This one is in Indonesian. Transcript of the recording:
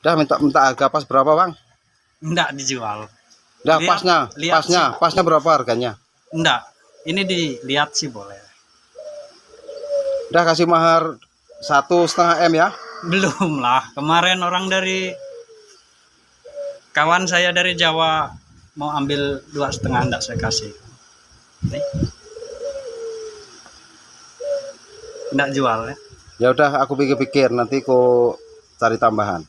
Udah minta harga pas berapa bang? Enggak dijual. Udah pasnya berapa harganya? Enggak, ini dilihat sih boleh. Udah kasih mahar 1,5 M ya? Belum lah, kemarin orang dari kawan saya dari Jawa mau ambil 2,5, enggak saya kasih. Enggak jual ya. Ya udah aku pikir-pikir nanti ku cari tambahan.